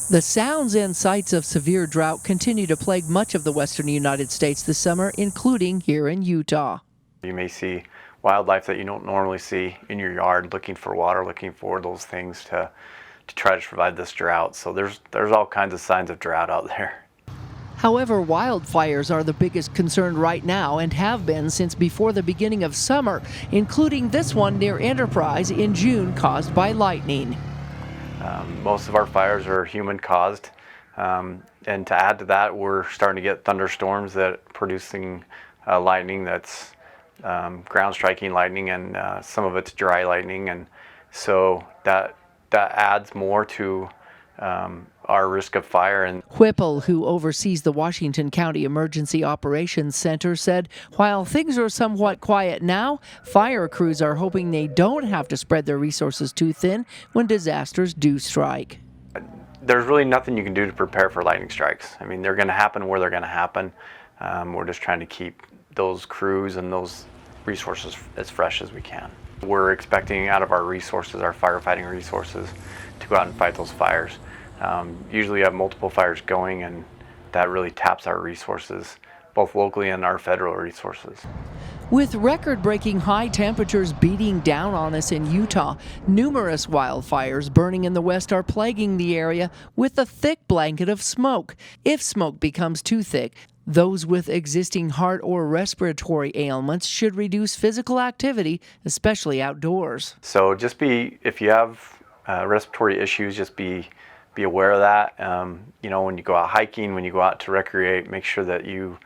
The sounds and sights of severe drought continue to plague much of the western United States this summer, including here in Utah. You may see wildlife that you don't normally see in your yard looking for water, looking for those things to try to survive this drought. So there's all kinds of signs of drought out there. However, wildfires are the biggest concern right now and have been since before the beginning of summer, including this one near Enterprise in June caused by lightning. Most of our fires are human caused, and to add to that, we're starting to get thunderstorms that producing lightning that's ground striking lightning, and some of it's dry lightning, and so that adds more to our risk of fire. And Whipple, who oversees the Washington County Emergency Operations Center, said while things are somewhat quiet now, fire crews are hoping they don't have to spread their resources too thin when disasters do strike. There's really nothing you can do to prepare for lightning strikes. I mean, they're going to happen where they're going to happen. We're just trying to keep those crews and those resources as fresh as we can. We're expecting out of our resources, our firefighting resources, to go out and fight those fires. Usually you have multiple fires going, and that really taps our resources, both locally and our federal resources. With record-breaking high temperatures beating down on us in Utah, numerous wildfires burning in the west are plaguing the area with a thick blanket of smoke. If smoke becomes too thick, those with existing heart or respiratory ailments should reduce physical activity, especially outdoors. So if you have respiratory issues, just be aware of that. When you go out hiking, when you go out to recreate, make sure that you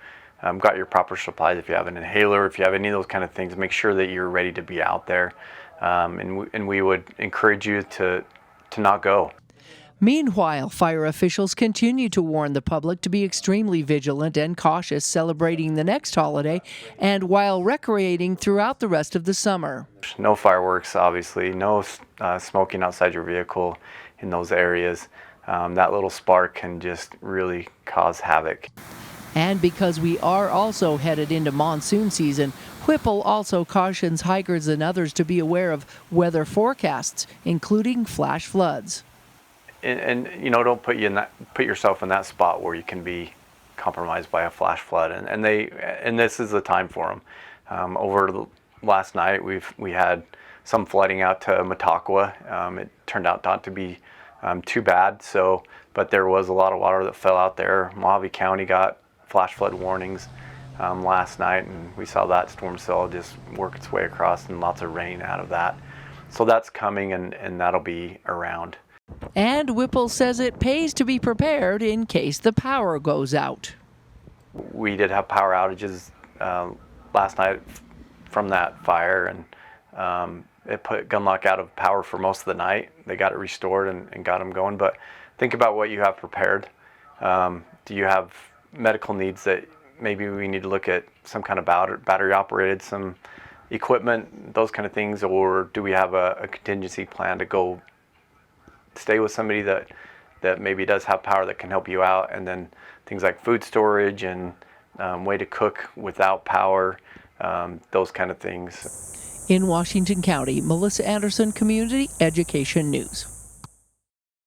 got your proper supplies. If you have an inhaler, if you have any of those kind of things, make sure that you're ready to be out there. And we would encourage you to not go. Meanwhile, fire officials continue to warn the public to be extremely vigilant and cautious celebrating the next holiday and while recreating throughout the rest of the summer. No fireworks, obviously, no smoking outside your vehicle in those areas. That little spark can just really cause havoc. And because we are also headed into monsoon season, Whipple also cautions hikers and others to be aware of weather forecasts, including flash floods. And don't put yourself in that spot where you can be compromised by a flash flood. And this is the time for them. Over the last night, we had some flooding out to Mataqua. It turned out not to be too bad. But there was a lot of water that fell out there. Mojave County got flash flood warnings last night, and we saw that storm cell just work its way across, and lots of rain out of that. So that's coming, and that'll be around. And Whipple says it pays to be prepared in case the power goes out. We did have power outages last night from that fire, and it put Gunlock out of power for most of the night. They got it restored and got them going. But think about what you have prepared. Do you have medical needs that maybe we need to look at some kind of battery operated, some equipment, those kind of things, or do we have a contingency plan to go stay with somebody that maybe does have power that can help you out, and then things like food storage and way to cook without power, those kind of things. In Washington County, Melissa Anderson, Community Education News.